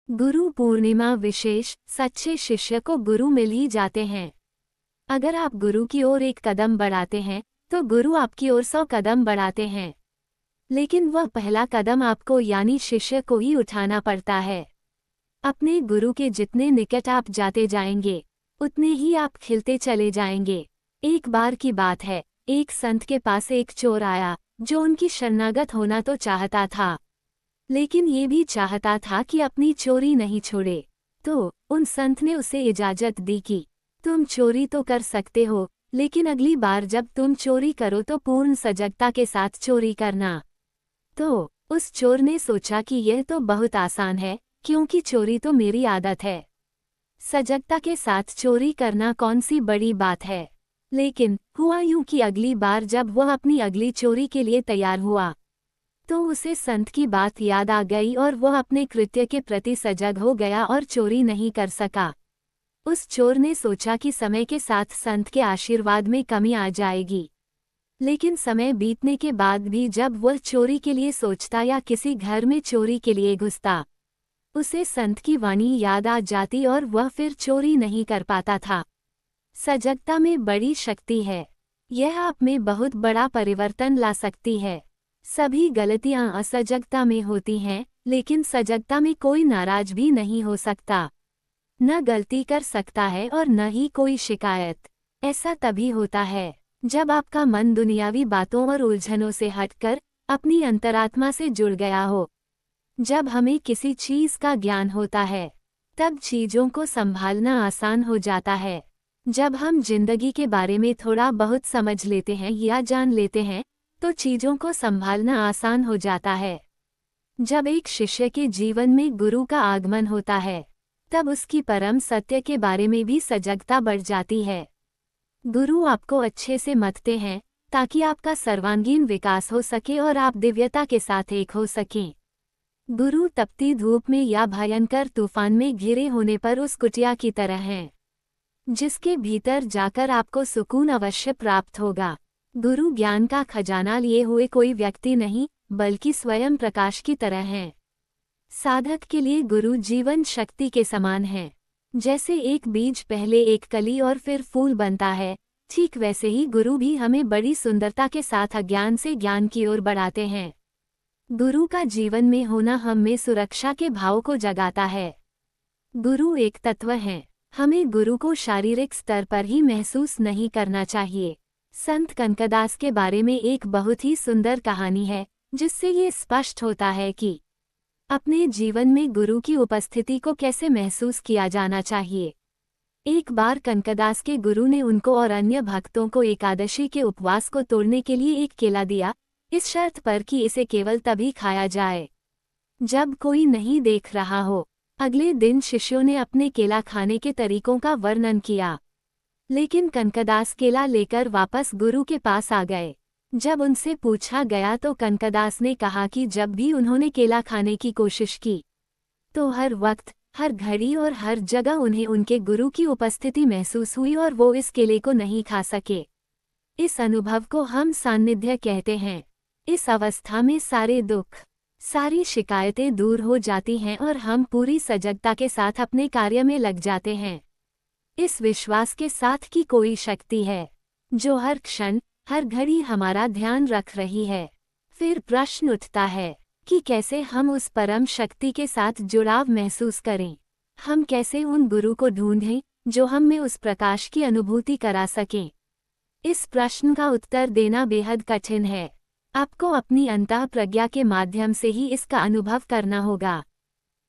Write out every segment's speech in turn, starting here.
गुरु पूर्णिमा विशेष। सच्चे शिष्य को गुरु मिल ही जाते हैं। अगर आप गुरु की ओर एक कदम बढ़ाते हैं तो गुरु आपकी ओर 100 कदम बढ़ाते हैं। लेकिन वह पहला कदम आपको यानी शिष्य को ही उठाना पड़ता है। अपने गुरु के जितने निकट आप जाते जाएंगे उतने ही आप खिलते चले जाएंगे। एक बार की बात है, एक संत के पास एक चोर आया जो उनकी शरणागत होना तो चाहता था, लेकिन ये भी चाहता था कि अपनी चोरी नहीं छोड़े। तो उन संत ने उसे इजाजत दी कि तुम चोरी तो कर सकते हो, लेकिन अगली बार जब तुम चोरी करो तो पूर्ण सजगता के साथ चोरी करना। तो उस चोर ने सोचा कि यह तो बहुत आसान है, क्योंकि चोरी तो मेरी आदत है। सजगता के साथ चोरी करना कौन सी बड़ी बात है। लेकिन हुआ यूं कि अगली बार जब वह अपनी अगली चोरी के लिए तैयार हुआ तो उसे संत की बात याद आ गई और वह अपने कृत्य के प्रति सजग हो गया और चोरी नहीं कर सका। उस चोर ने सोचा कि समय के साथ संत के आशीर्वाद में कमी आ जाएगी, लेकिन समय बीतने के बाद भी जब वह चोरी के लिए सोचता या किसी घर में चोरी के लिए घुसता, उसे संत की वाणी याद आ जाती और वह फिर चोरी नहीं कर पाता था। सजगता में बड़ी शक्ति है। यह आप में बहुत बड़ा परिवर्तन ला सकती है। सभी गलतियां असजगता में होती हैं, लेकिन सजगता में कोई नाराज भी नहीं हो सकता, न गलती कर सकता है और न ही कोई शिकायत। ऐसा तभी होता है जब आपका मन दुनियावी बातों और उलझनों से हटकर अपनी अंतरात्मा से जुड़ गया हो। जब हमें किसी चीज का ज्ञान होता है तब चीजों को संभालना आसान हो जाता है। जब हम जिंदगी के बारे में थोड़ा बहुत समझ लेते हैं या जान लेते हैं तो चीजों को संभालना आसान हो जाता है। जब एक शिष्य के जीवन में गुरु का आगमन होता है तब उसकी परम सत्य के बारे में भी सजगता बढ़ जाती है। गुरु आपको अच्छे से मतते हैं ताकि आपका सर्वांगीण विकास हो सके और आप दिव्यता के साथ एक हो सकें। गुरु तपती धूप में या भयंकर तूफान में घिरे होने पर उस कुटिया की तरह हैं, जिसके भीतर जाकर आपको सुकून अवश्य प्राप्त होगा। गुरु ज्ञान का खजाना लिए हुए कोई व्यक्ति नहीं, बल्कि स्वयं प्रकाश की तरह हैं। साधक के लिए गुरु जीवन शक्ति के समान है। जैसे एक बीज पहले एक कली और फिर फूल बनता है, ठीक वैसे ही गुरु भी हमें बड़ी सुंदरता के साथ अज्ञान से ज्ञान की ओर बढ़ाते हैं। गुरु का जीवन में होना हम में सुरक्षा के भाव को जगाता है। गुरु एक तत्व हैं। हमें गुरु को शारीरिक स्तर पर ही महसूस नहीं करना चाहिए। संत कनकदास के बारे में एक बहुत ही सुंदर कहानी है, जिससे ये स्पष्ट होता है कि अपने जीवन में गुरु की उपस्थिति को कैसे महसूस किया जाना चाहिए। एक बार कनकदास के गुरु ने उनको और अन्य भक्तों को एकादशी के उपवास को तोड़ने के लिए एक केला दिया, इस शर्त पर कि इसे केवल तभी खाया जाए जब कोई नहीं देख रहा हो। अगले दिन शिष्यों ने अपने केला खाने के तरीकों का वर्णन किया, लेकिन कनकदास केला लेकर वापस गुरु के पास आ गए। जब उनसे पूछा गया तो कनकदास ने कहा कि जब भी उन्होंने केला खाने की कोशिश की तो हर वक्त, हर घड़ी और हर जगह उन्हें उनके गुरु की उपस्थिति महसूस हुई और वो इस केले को नहीं खा सके। इस अनुभव को हम सान्निध्य कहते हैं। इस अवस्था में सारे दुख, सारी शिकायतें दूर हो जाती हैं और हम पूरी सजगता के साथ अपने कार्य में लग जाते हैं, इस विश्वास के साथ कि कोई शक्ति है जो हर क्षण, हर घड़ी हमारा ध्यान रख रही है। फिर प्रश्न उठता है कि कैसे हम उस परम शक्ति के साथ जुड़ाव महसूस करें। हम कैसे उन गुरु को ढूंढें जो हम में उस प्रकाश की अनुभूति करा सकें। इस प्रश्न का उत्तर देना बेहद कठिन है। आपको अपनी अंतः प्रज्ञा के माध्यम से ही इसका अनुभव करना होगा।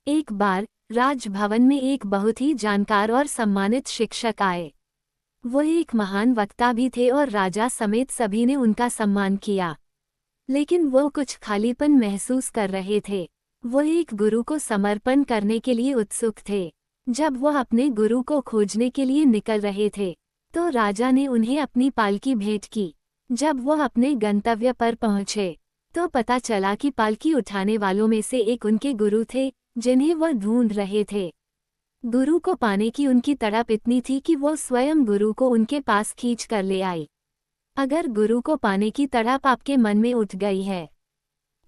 एक बार राजभवन में एक बहुत ही जानकार और सम्मानित शिक्षक आए। वो एक महान वक्ता भी थे और राजा समेत सभी ने उनका सम्मान किया, लेकिन वो कुछ खालीपन महसूस कर रहे थे। वो एक गुरु को समर्पण करने के लिए उत्सुक थे। जब वह अपने गुरु को खोजने के लिए निकल रहे थे तो राजा ने उन्हें अपनी पालकी भेंट की। जब वह अपने गंतव्य पर पहुंचे तो पता चला कि पालकी उठाने वालों में से एक उनके गुरु थे, जिन्हें वह ढूंढ रहे थे। गुरु को पाने की उनकी तड़प इतनी थी कि वो स्वयं गुरु को उनके पास खींच कर ले आई। अगर गुरु को पाने की तड़प आपके मन में उठ गई है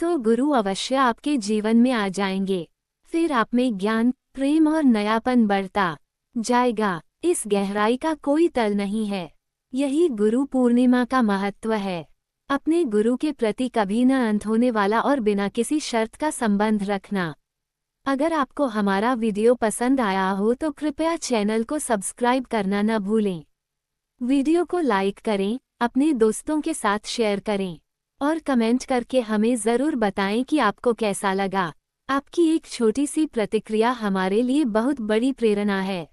तो गुरु अवश्य आपके जीवन में आ जाएंगे। फिर आप में ज्ञान, प्रेम और नयापन बढ़ता जाएगा। इस गहराई का कोई तल नहीं है। यही गुरु पूर्णिमा का महत्व है। अपने गुरु के प्रति कभी न अंत होने वाला और बिना किसी शर्त का संबंध रखना। अगर आपको हमारा वीडियो पसंद आया हो तो कृपया चैनल को सब्सक्राइब करना न भूलें। वीडियो को लाइक करें, अपने दोस्तों के साथ शेयर करें और कमेंट करके हमें ज़रूर बताएं कि आपको कैसा लगा। आपकी एक छोटी सी प्रतिक्रिया हमारे लिए बहुत बड़ी प्रेरणा है।